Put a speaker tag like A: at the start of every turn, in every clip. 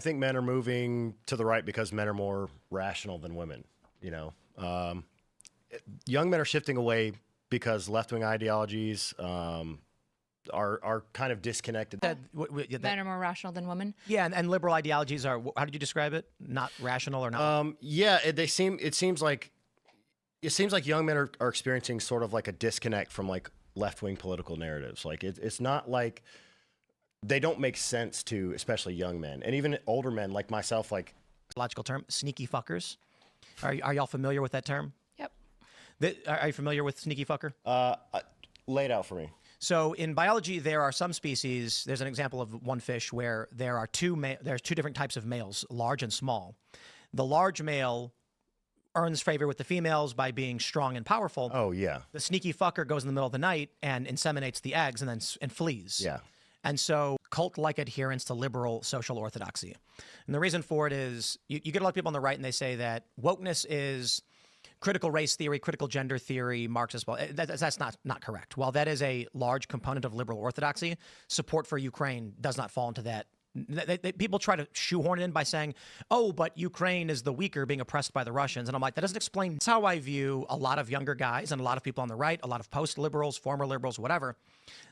A: think men are moving to the right because men are more rational than women. You know, young men are shifting away because left-wing ideologies are kind of disconnected.
B: Men are more rational than women.
C: Yeah, and liberal ideologies are, how did you describe it? Not rational or not?
A: Yeah, it seems like young men are experiencing sort of like a disconnect from like left-wing political narratives. Like it's not like they don't make sense to especially young men and even older men like myself. Like
C: Logical term, sneaky fuckers. Are y'all familiar with that term?
B: Yep.
C: Are you familiar with sneaky fucker?
A: Lay it out for me.
C: So in biology, there are some species. There's an example of one fish where there's two different types of males, large and small. The large male earns favor with the females by being strong and powerful.
A: Oh yeah.
C: The sneaky fucker goes in the middle of the night and inseminates the eggs and flees.
A: Yeah.
C: And so cult-like adherence to liberal social orthodoxy. And the reason for it is you get a lot of people on the right and they say that wokeness is critical race theory, critical gender theory, Marxist. Well, that's not correct. While that is a large component of liberal orthodoxy, support for Ukraine does not fall into that. People try to shoehorn it in by saying, oh, but Ukraine is the weaker being oppressed by the Russians. And I'm like, that doesn't explain. That's how I view a lot of younger guys and a lot of people on the right, a lot of post-liberals, former liberals, whatever.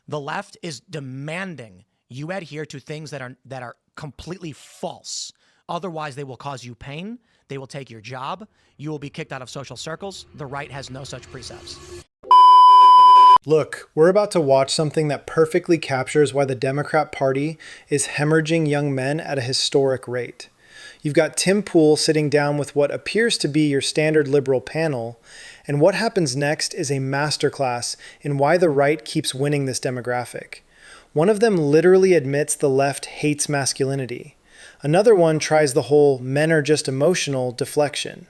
C: The left is demanding you adhere to things that are completely false. Otherwise, they will cause you pain. They will take your job. You will be kicked out of social circles. The right has no such precepts.
D: Look, we're about to watch something that perfectly captures why the Democrat Party is hemorrhaging young men at a historic rate. You've got Tim Pool sitting down with what appears to be your standard liberal panel, and what happens next is a masterclass in why the right keeps winning this demographic. One of them literally admits the left hates masculinity. Another one tries the whole men are just emotional deflection.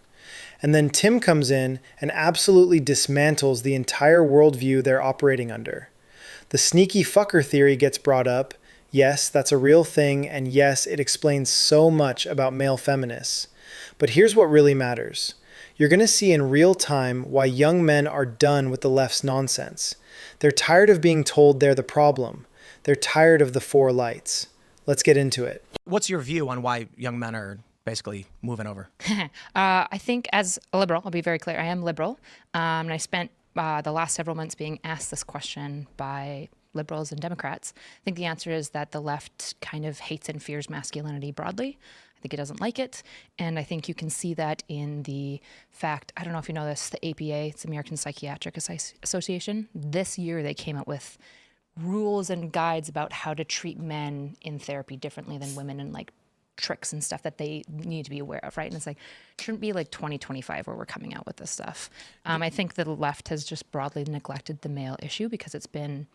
D: And then Tim comes in and absolutely dismantles the entire worldview they're operating under. The sneaky fucker theory gets brought up. Yes, that's a real thing, and yes, it explains so much about male feminists. But here's what really matters. You're going to see in real time why young men are done with the left's nonsense. They're tired of being told they're the problem. They're tired of the four lights. Let's get into it.
C: What's your view on why young men are basically moving over?
B: I think as a liberal, I'll be very clear, I am liberal. And I spent the last several months being asked this question by liberals and Democrats. I think the answer is that the left kind of hates and fears masculinity broadly. I think it doesn't like it. And I think you can see that in the fact, I don't know if you know this, the APA, it's the American Psychiatric Association. This year they came out with rules and guides about how to treat men in therapy differently than women, and like tricks and stuff that they need to be aware of, right? And it's like, it shouldn't be like 2025 where we're coming out with this stuff. I think the left has just broadly neglected the male issue because it's been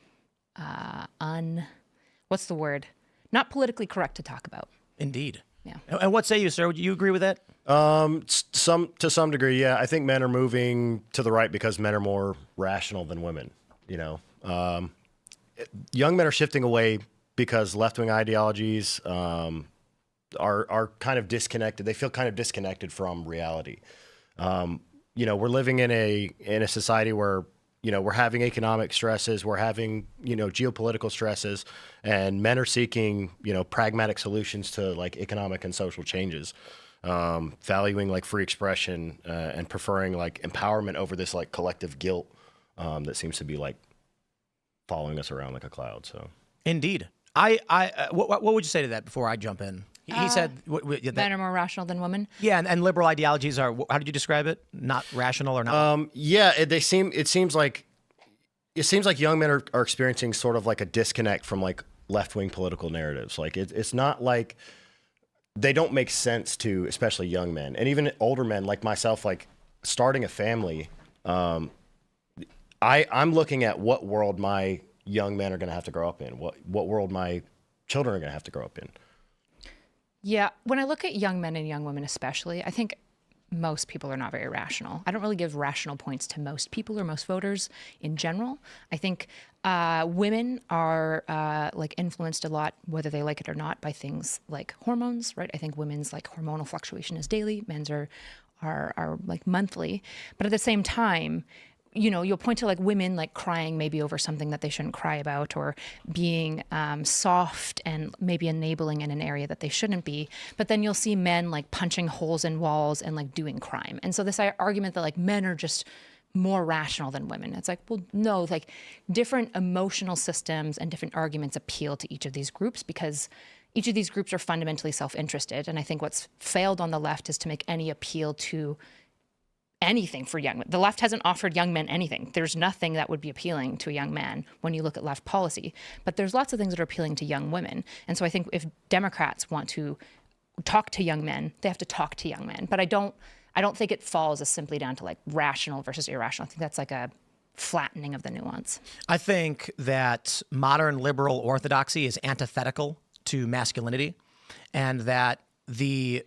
B: what's the word? Not politically correct to talk about.
C: Indeed.
B: Yeah.
C: And what say you, sir? Would you agree with that?
A: To some degree, yeah. I think men are moving to the right because men are more rational than women. You know, young men are shifting away because left-wing ideologies are kind of disconnected. They feel kind of disconnected from reality. You know, we're living in a society where, you know, we're having economic stresses, we're having, you know, geopolitical stresses, and men are seeking, you know, pragmatic solutions to like economic and social changes, valuing like free expression and preferring like empowerment over this like collective guilt that seems to be like following us around like a cloud. So
C: indeed. What would you say to that before I jump in? He said
B: men are more rational than women.
C: Yeah, and liberal ideologies are, how did you describe it? Not rational or not?
A: Yeah, it seems like young men are experiencing sort of like a disconnect from like left-wing political narratives. Like it's not like they don't make sense to especially young men and even older men like myself. Like starting a family, I'm looking at what world my young men are going to have to grow up in, what world my children are going to have to grow up in.
B: Yeah, when I look at young men and young women especially, I think most people are not very rational. I don't really give rational points to most people or most voters in general. I think women are like influenced a lot, whether they like it or not, by things like hormones, right? I think women's like hormonal fluctuation is daily, men's are like monthly. But at the same time, you'll point to like women like crying maybe over something that they shouldn't cry about, or being soft and maybe enabling in an area that they shouldn't be. But then you'll see men like punching holes in walls and like doing crime. And so this argument that like men are just more rational than women, it's like, well, no, like different emotional systems and different arguments appeal to each of these groups, because each of these groups are fundamentally self-interested. And I think what's failed on the left is to make any appeal to anything for young men. The left hasn't offered young men anything. There's nothing that would be appealing to a young man when you look at left policy. But there's lots of things that are appealing to young women. And so I think if Democrats want to talk to young men, they have to talk to young men. But I don't think it falls as simply down to like rational versus irrational. I think that's like a flattening of the nuance.
C: I think that modern liberal orthodoxy is antithetical to masculinity, and that the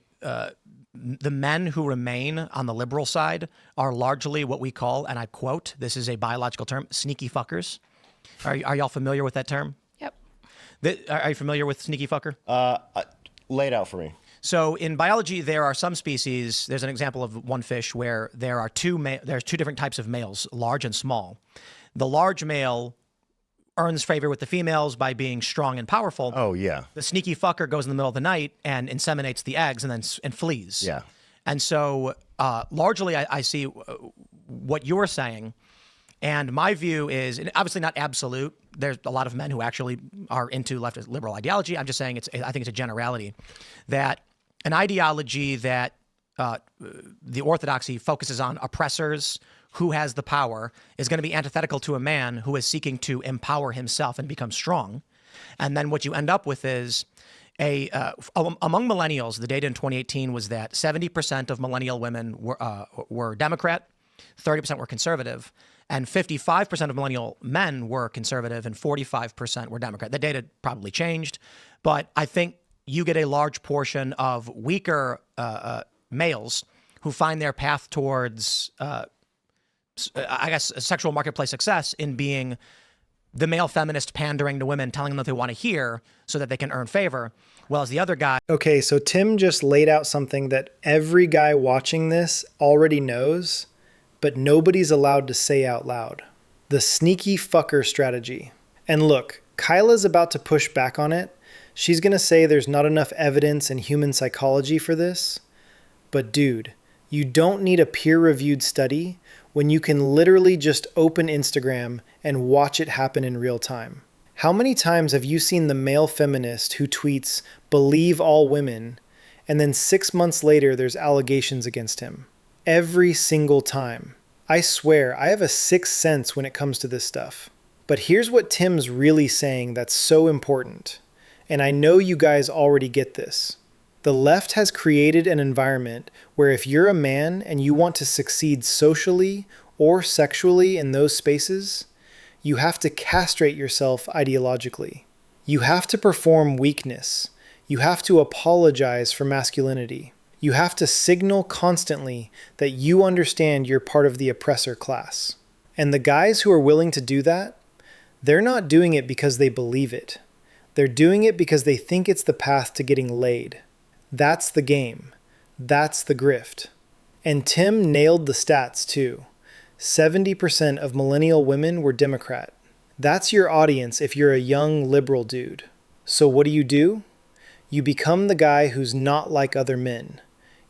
C: men who remain on the liberal side are largely what we call, and I quote, this is a biological term, sneaky fuckers. Are y'all familiar with that term?
B: Yep.
C: Are you familiar with sneaky fucker?
A: Lay it out for me.
C: So in biology, there are some species. There's an example of one fish where there's two different types of males, large and small. The large male earns favor with the females by being strong and powerful.
A: Oh, yeah.
C: The sneaky fucker goes in the middle of the night and inseminates the eggs and flees.
A: Yeah.
C: And so largely I see what you're saying. And my view is, and obviously not absolute, there's a lot of men who actually are into leftist liberal ideology. I'm just saying I think it's a generality, that an ideology that the orthodoxy focuses on oppressors, who has the power, is going to be antithetical to a man who is seeking to empower himself and become strong. And then what you end up with is among millennials, the data in 2018 was that 70% of millennial women were Democrat, 30% were conservative, and 55% of millennial men were conservative and 45% were Democrat. The data probably changed, but I think you get a large portion of weaker males who find their path towards I guess, sexual marketplace success in being the male feminist pandering to women, telling them what they want to hear so that they can earn favor, well as the other guy.
D: Okay, so Tim just laid out something that every guy watching this already knows, but nobody's allowed to say out loud. The sneaky fucker strategy. And look, Kyla's about to push back on it. She's going to say there's not enough evidence in human psychology for this. But dude, you don't need a peer-reviewed study when you can literally just open Instagram and watch it happen in real time. How many times have you seen the male feminist who tweets, "Believe all women," and then 6 months later there's allegations against him? Every single time. I swear, I have a sixth sense when it comes to this stuff. But here's what Tim's really saying that's so important. And I know you guys already get this. The left has created an environment where if you're a man and you want to succeed socially or sexually in those spaces, you have to castrate yourself ideologically. You have to perform weakness. You have to apologize for masculinity. You have to signal constantly that you understand you're part of the oppressor class. And the guys who are willing to do that, they're not doing it because they believe it. They're doing it because they think it's the path to getting laid. That's the game. That's the grift. And Tim nailed the stats too. 70% of millennial women were Democrat. That's your audience if you're a young liberal dude. So what do? You become the guy who's not like other men.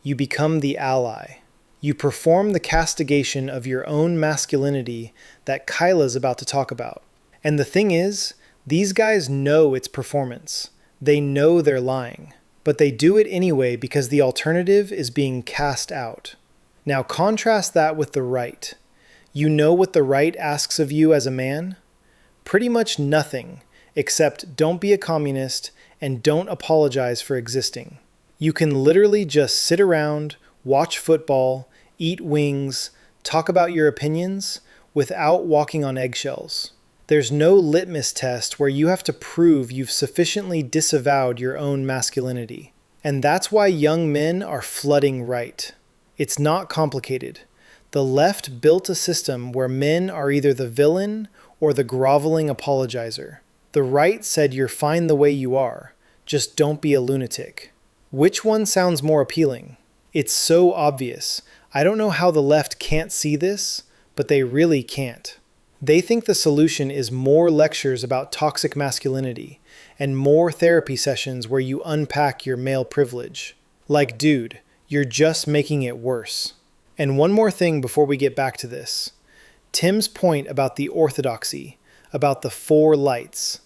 D: You become the ally. You perform the castigation of your own masculinity that Kyla's about to talk about. And the thing is, these guys know it's performance. They know they're lying. But they do it anyway because the alternative is being cast out. Now contrast that with the right. You know what the right asks of you as a man? Pretty much nothing, except don't be a communist and don't apologize for existing. You can literally just sit around, watch football, eat wings, talk about your opinions without walking on eggshells. There's no litmus test where you have to prove you've sufficiently disavowed your own masculinity. And that's why young men are flooding right. It's not complicated. The left built a system where men are either the villain or the groveling apologizer. The right said you're fine the way you are, just don't be a lunatic. Which one sounds more appealing? It's so obvious. I don't know how the left can't see this, but they really can't. They think the solution is more lectures about toxic masculinity and more therapy sessions where you unpack your male privilege. Like, dude, you're just making it worse. And one more thing before we get back to this. Tim's point about the orthodoxy, about the four lights.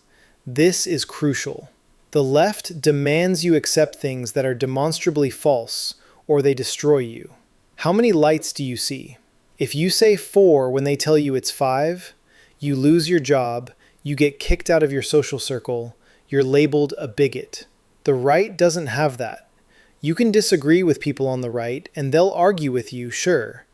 D: This is crucial. The left demands you accept things that are demonstrably false, or they destroy you. How many lights do you see? If you say 4 when they tell you it's 5, you lose your job, you get kicked out of your social circle, you're labeled a bigot. The right doesn't have that. You can disagree with people on the right, and they'll argue with you, sure,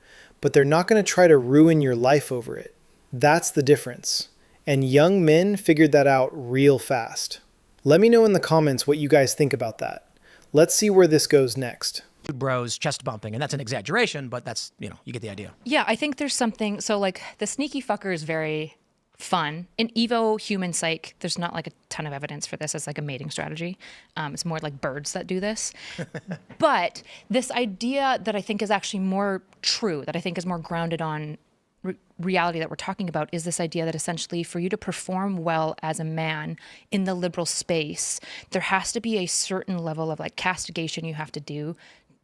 D: but they're not going to try to ruin your life over it. That's the difference. And young men figured that out real fast. Let me know in the comments what you guys think about that. Let's see where this goes next.
C: Bros chest bumping, and that's an exaggeration, but that's, you get the idea.
B: Yeah, I think there's something. So, like, the sneaky fucker is very fun. In Evo human psych, there's not like a ton of evidence for this as like a mating strategy. It's more like birds that do this. But this idea that I think is actually more true, that I think is more grounded on reality that we're talking about, is this idea that essentially for you to perform well as a man in the liberal space, there has to be a certain level of like castigation you have to do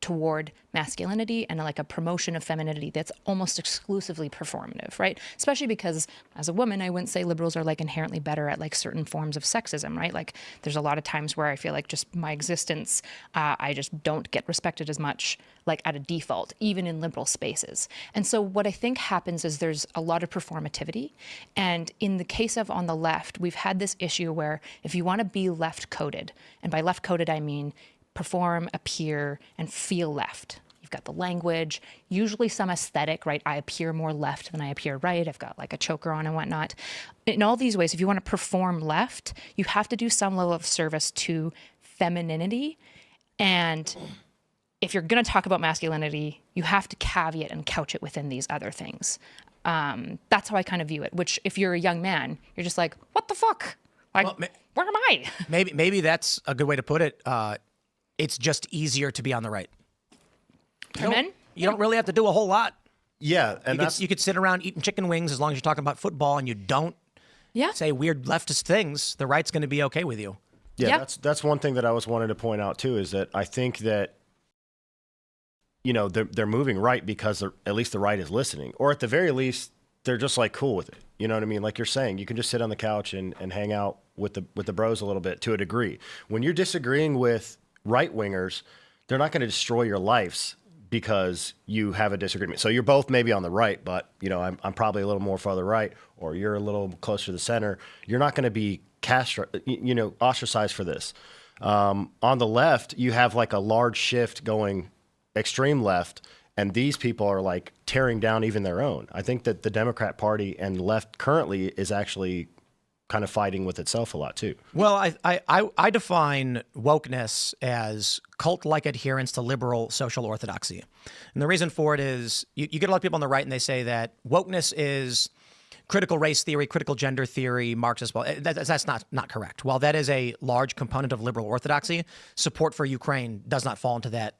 B: toward masculinity and like a promotion of femininity that's almost exclusively performative, right? Especially because as a woman, I wouldn't say liberals are like inherently better at like certain forms of sexism, right? Like there's a lot of times where I feel like just my existence, I just don't get respected as much like at a default, even in liberal spaces. And so what I think happens is there's a lot of performativity. And in the case of on the left, we've had this issue where if you want to be left coded, and by left coded, I mean perform, appear, and feel left. You've got the language, usually some aesthetic, right? I appear more left than I appear right. I've got like a choker on and whatnot. In all these ways, if you want to perform left, you have to do some level of service to femininity. And if you're going to talk about masculinity, you have to caveat and couch it within these other things. That's how I kind of view it, which if you're a young man, you're just like, what the fuck? Like, well, where am I?
C: maybe that's a good way to put it. It's just easier to be on the right. You don't really have to do a whole lot.
A: Yeah, and
C: you could sit around eating chicken wings as long as you're talking about football and you don't say weird leftist things. The right's going to be okay with you.
A: Yeah, that's one thing that I was wanting to point out too, is that I think that they're moving right because at least the right is listening, or at the very least they're just like cool with it. You know what I mean? Like you're saying, you can just sit on the couch and hang out with the bros a little bit to a degree. When you're disagreeing with right wingers, they're not going to destroy your lives because you have a disagreement. So you're both maybe on the right, but I'm probably a little more farther right, or you're a little closer to the center. You're not going to be ostracized for this. On the left, you have like a large shift going extreme left, and these people are like tearing down even their own. I think that the Democrat Party and left currently is actually kind of fighting with itself a lot too.
C: Well, I define wokeness as cult-like adherence to liberal social orthodoxy. And the reason for it is you get a lot of people on the right and they say that wokeness is critical race theory, critical gender theory, Marxist. Well, that's not correct. While that is a large component of liberal orthodoxy, support for Ukraine does not fall into that.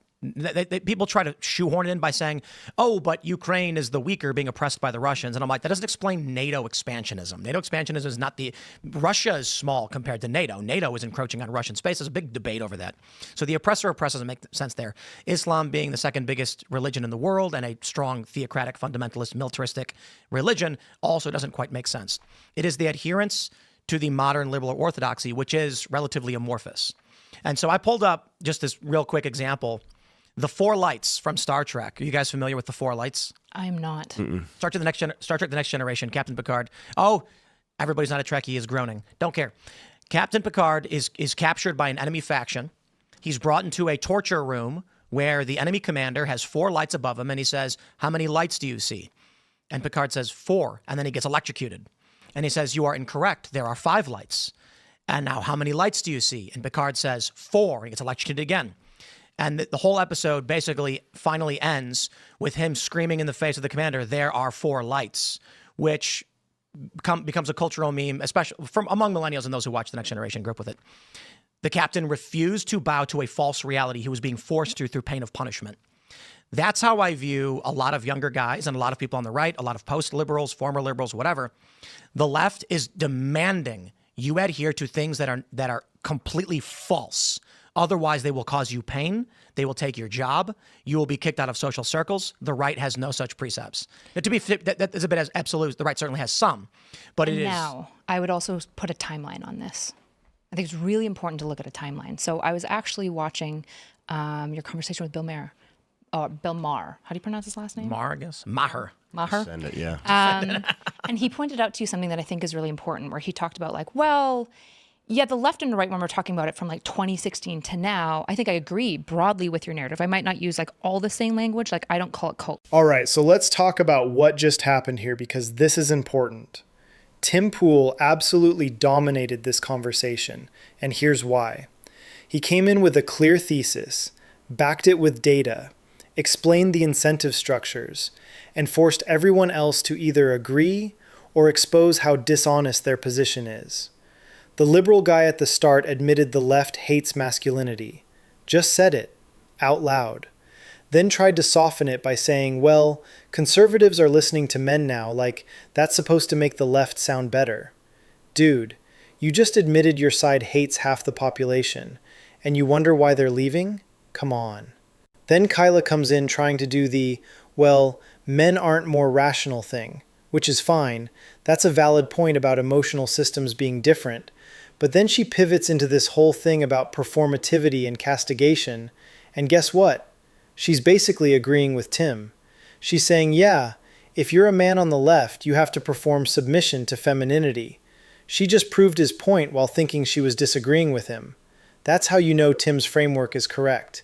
C: People try to shoehorn it in by saying, oh, but Ukraine is the weaker being oppressed by the Russians. And I'm like, that doesn't explain NATO expansionism. NATO expansionism is not Russia is small compared to NATO. NATO is encroaching on Russian space. There's a big debate over that. So the oppressor doesn't make sense there. Islam being the second biggest religion in the world and a strong theocratic, fundamentalist, militaristic religion also doesn't quite make sense. It is the adherence to the modern liberal orthodoxy, which is relatively amorphous. And so I pulled up just this real quick example. The four lights from Star Trek. Are you guys familiar with the four lights?
B: I'm not.
C: Star Trek: The Next Generation. Captain Picard. Oh, everybody's not a Trekkie is groaning. Don't care. Captain Picard is captured by an enemy faction. He's brought into a torture room where the enemy commander has four lights above him, and he says, "How many lights do you see?" And Picard says, 4. And then he gets electrocuted. And he says, "You are incorrect. There are 5 lights." And now, how many lights do you see? And Picard says, 4. And he gets electrocuted again. And the whole episode basically finally ends with him screaming in the face of the commander, "There are 4 lights," which becomes a cultural meme, especially from among millennials and those who watch The Next Generation grew up with it. The captain refused to bow to a false reality he was being forced to through pain of punishment. That's how I view a lot of younger guys and a lot of people on the right, a lot of post-liberals, former liberals, whatever. The left is demanding you adhere to things that are completely false. Otherwise, they will cause you pain. They will take your job. You will be kicked out of social circles. The right has no such precepts. Now, to be that is a bit as absolute. The right certainly has some, but it is.
B: Now, I would also put a timeline on this. I think it's really important to look at a timeline. So I was actually watching your conversation with Bill Maher. Bill Maher. How do you pronounce his last name?
C: Maher, I guess. Maher.
A: Send it, yeah.
B: And he pointed out to you something that I think is really important, where he talked about like, well, yeah, the left and the right, when we're talking about it from like 2016 to now, I think I agree broadly with your narrative. I might not use like all the same language. Like I don't call it cult.
D: All right, so let's talk about what just happened here because this is important. Tim Pool absolutely dominated this conversation, and here's why. He came in with a clear thesis, backed it with data, explained the incentive structures, and forced everyone else to either agree or expose how dishonest their position is. The liberal guy at the start admitted the left hates masculinity. Just said it, out loud. Then tried to soften it by saying, well, conservatives are listening to men now, like that's supposed to make the left sound better. Dude, you just admitted your side hates half the population, and you wonder why they're leaving? Come on. Then Kyla comes in trying to do the, well, men aren't more rational thing, which is fine. That's a valid point about emotional systems being different. But then she pivots into this whole thing about performativity and castigation, and guess what? She's basically agreeing with Tim. She's saying, yeah, if you're a man on the left, you have to perform submission to femininity. She just proved his point while thinking she was disagreeing with him. That's how you know Tim's framework is correct.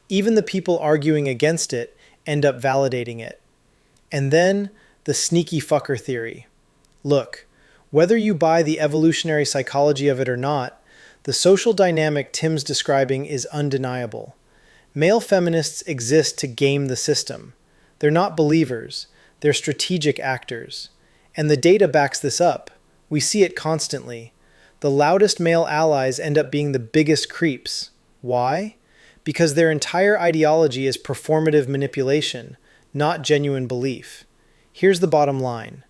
D: Even the people arguing against it end up validating it. And then the sneaky fucker theory. Look, whether you buy the evolutionary psychology of it or not, the social dynamic Tim's describing is undeniable. Male feminists exist to game the system. They're not believers, they're strategic actors. And the data backs this up. We see it constantly. The loudest male allies end up being the biggest creeps. Why? Because their entire ideology is performative manipulation, not genuine belief. Here's the bottom line.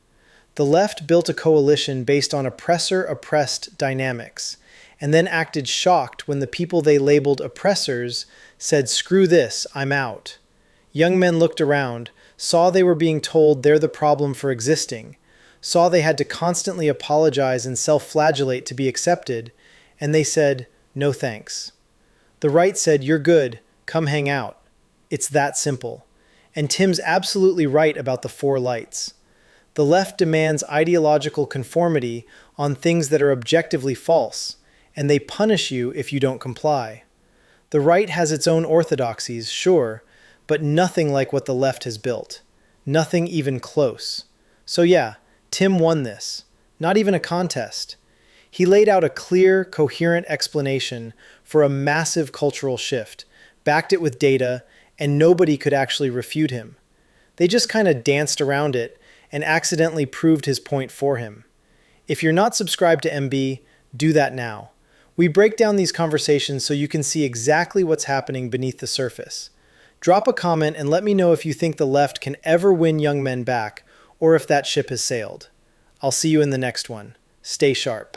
D: The left built a coalition based on oppressor-oppressed dynamics, and then acted shocked when the people they labeled oppressors said, screw this, I'm out. Young men looked around, saw they were being told they're the problem for existing, saw they had to constantly apologize and self-flagellate to be accepted, and they said, no thanks. The right said, you're good, come hang out. It's that simple. And Tim's absolutely right about the four lights. The left demands ideological conformity on things that are objectively false, and they punish you if you don't comply. The right has its own orthodoxies, sure, but nothing like what the left has built. Nothing even close. So yeah, Tim won this. Not even a contest. He laid out a clear, coherent explanation for a massive cultural shift, backed it with data, and nobody could actually refute him. They just kind of danced around it and accidentally proved his point for him. If you're not subscribed to MB, do that now. We break down these conversations so you can see exactly what's happening beneath the surface. Drop a comment and let me know if you think the left can ever win young men back, or if that ship has sailed. I'll see you in the next one. Stay sharp.